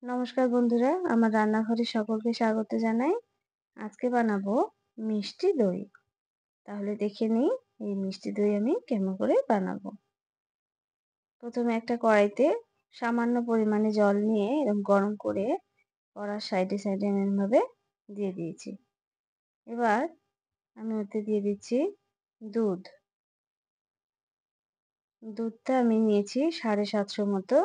নমস্কার বন্ধুরা, আমার রান্নাঘরে সকলকে স্বাগত জানাই। আজকে বানাবো মিষ্টি দই। তাহলে দেখে নিই এই মিষ্টি দই আমি কেমন করে বানাবো। প্রথমে একটা কড়াইতে সামান্য পরিমাণে জল নিয়ে এরকম গরম করে কড়ার সাইডে সাইডে আমি এভাবে দিয়ে দিয়েছি। এবার আমি ওতে দিয়ে দিচ্ছি দুধ। দুধটা আমি নিয়েছি 750 মতো।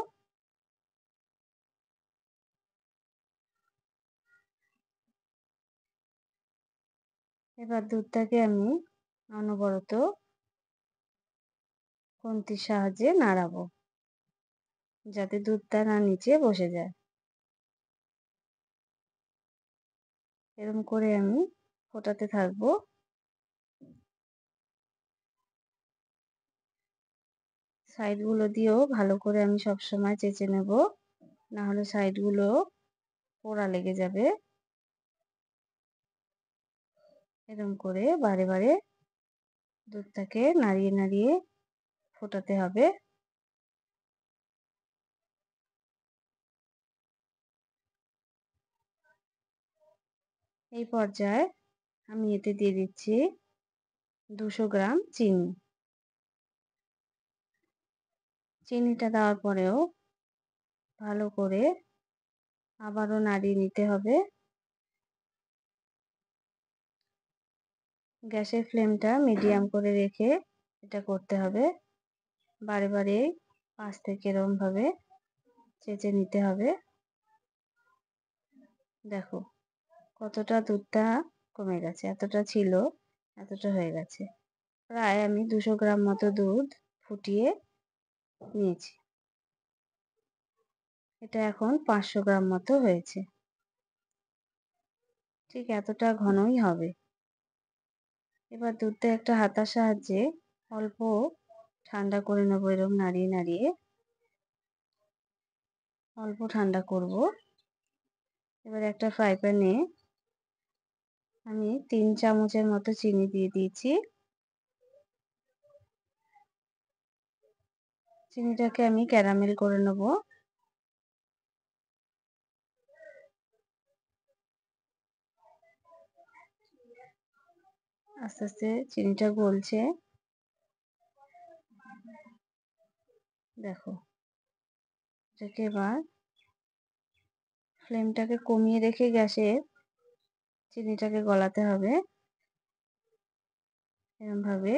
এবার দুধটাকে আমি অনবরত খুন্তির সাহায্যে নাড়াবো, যাতে দুধটা না নিচে বসে যায়। এরকম করে আমি ফোটাতে থাকবো। সাইডগুলো দিয়েও ভালো করে আমি সবসময় চেঁচে নেব, না হলে সাইডগুলো পোড়া লেগে যাবে। এরকম করে বারে বারে দুধটাকে নাড়িয়ে নাড়িয়ে ফোটাতে হবে। এই পর্যায়ে আমি এতে দিয়ে দিচ্ছি 200 গ্রাম চিনি। চিনিটা দেওয়ার পরেও ভালো করে আবারও নাড়িয়ে নিতে হবে। গ্যাসের ফ্লেমটা মিডিয়াম করে রেখে এটা করতে হবে। বারে বারে পাশ থেকে এরকমভাবে চেঁচে নিতে হবে। দেখো কতটা দুধটা কমে গেছে, এতটা ছিল এতটা হয়ে গেছে। প্রায় আমি 200 গ্রাম মতো দুধ ফুটিয়ে নিয়েছি। এটা এখন 500 গ্রাম মতো হয়েছে। ঠিক এতটা ঘনই হবে। এবার দুধটা একটা হাতার সাহায্যে অল্প ঠান্ডা করে নেবো, এরকম নাড়িয়ে নাড়িয়ে অল্প ঠান্ডা করব। এবার একটা ফ্রাই প্যানে আমি 3 চামচের মতো চিনি দিয়ে দিয়েছি। চিনিটাকে আমি ক্যারামেল করে নেব। আস্তে আস্তে চিনিটা গলছে। দেখো এটাকে এবার ফ্লেমটাকে কমিয়ে রেখে গ্যাসের চিনিটাকে গলাতে হবে। এরকম ভাবে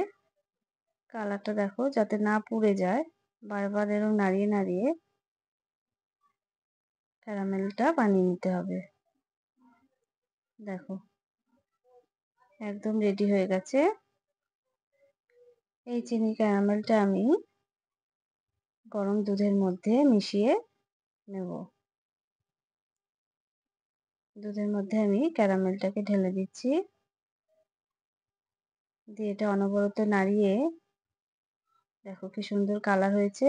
কালারটা দেখো যাতে না পুড়ে যায়। বারবার এরকম নাড়িয়ে নাড়িয়ে ক্যারামেলটা বানিয়ে নিতে হবে। দেখো একদম রেডি হয়ে গেছে। এই চিনি ক্যারামেলটা আমি গরম দুধের মধ্যে মিশিয়ে নেব। দুধের মধ্যে আমি ক্যারামেলটাকে ঢেলে দিচ্ছি, দিয়ে এটা অনবরত নাড়িয়ে দেখো কি সুন্দর কালার হয়েছে।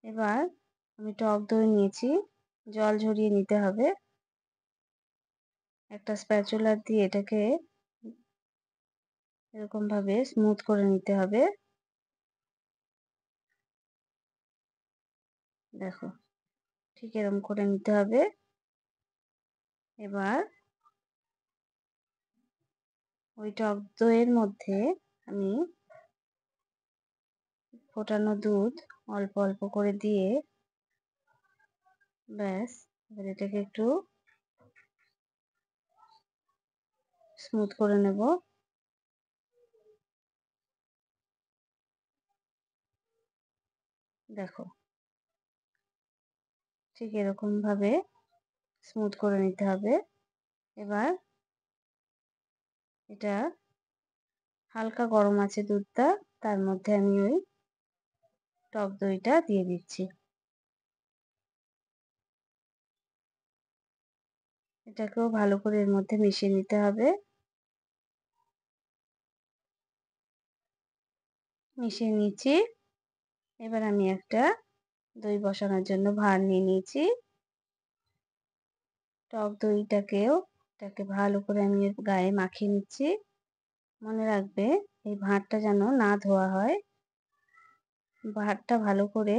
এবার আমি টক দই নিয়েছি, জল ঝরিয়ে নিতে হবে। একটা স্প্যাচুলা দিয়ে এটাকে এরকম ভাবে স্মুথ করে নিতে হবে। দেখো ঠিক এরকম করে নিতে হবে। এবার ওই টক দইয়ের মধ্যে আমি ফোটানো দুধ অল্প অল্প করে দিয়ে ব্যাস এবার এটাকে একটু স্মুথ করে নেব। দেখো ঠিক এরকম ভাবে স্মুথ করে নিতে হবে। এবার এটা হালকা গরম আছে দুধটা, তার মধ্যে আমি ওই টক দইটা দিয়ে দিচ্ছি। এটাকেও ভালো করে এর মধ্যে মিশিয়ে নিতে হবে। মিশিয়ে নিচ্ছি। এবার আমি একটা দই বসানোর জন্য ভাঁড় নিয়ে নিয়েছি। টক দইটাকেও এটাকে ভালো করে আমি এর গায়ে মাখিয়ে নিচ্ছি। মনে রাখবে এই ভাঁড়টা যেন না ধোয়া হয়, ভাঁড়টা ভালো করে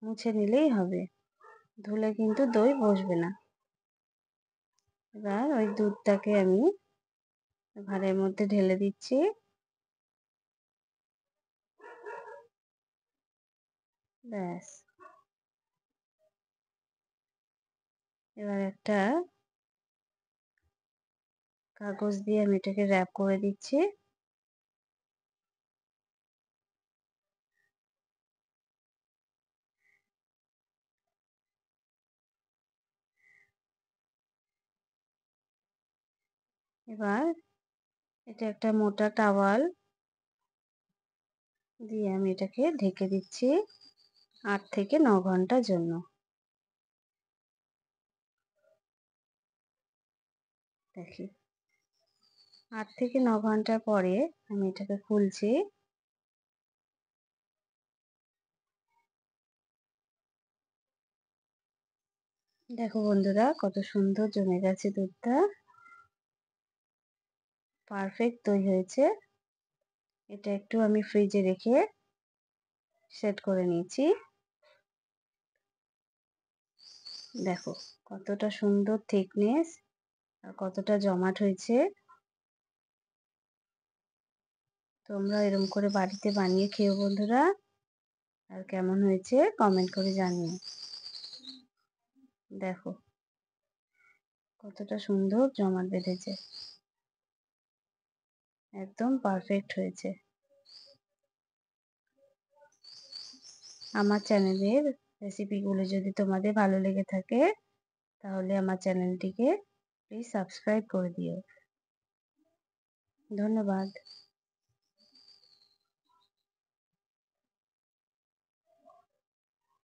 মুছে নিলেই হবে। ধুলে কিন্তু দই বসবে না। এবার ওই দুধটাকে আমি ভাঁড়ের মধ্যে ঢেলে দিচ্ছি। ব্যাস, এবার একটা কাগজ দিয়ে আমি এটাকে র‍্যাপ করে দিচ্ছি। এবার এটা একটা মোটা টাওয়াল দিয়ে আমি এটাকে ঢেকে দিচ্ছি ৮ থেকে ৯ ঘন্টার জন্য। দেখি ৮ থেকে ৯ ঘন্টা পরে আমি এটাকে খুলছি। দেখো বন্ধুরা, কত সুন্দর জমে গেছে দুধটা। পারফেক্ট দই হয়েছে। এটা একটু আমি ফ্রিজে রেখে সেট করে নিয়েছি। দেখো কতটা সুন্দর থিকনেস আর কতটা জমাট হয়েছে। তোমরা এরকম করে বাড়িতে বানিয়ে খেও বন্ধুরা। আর কেমন হয়েছে কমেন্ট করে জানিও। দেখো কতটা সুন্দর জমাট বেঁধেছে, একদম পারফেক্ট হয়েছে। আমার চ্যানেলের রেসিপিগুলো যদি তোমাদের ভালো লেগে থাকে তাহলে আমার চ্যানেলটিকে প্লিজ সাবস্ক্রাইব করে দিও। ধন্যবাদ।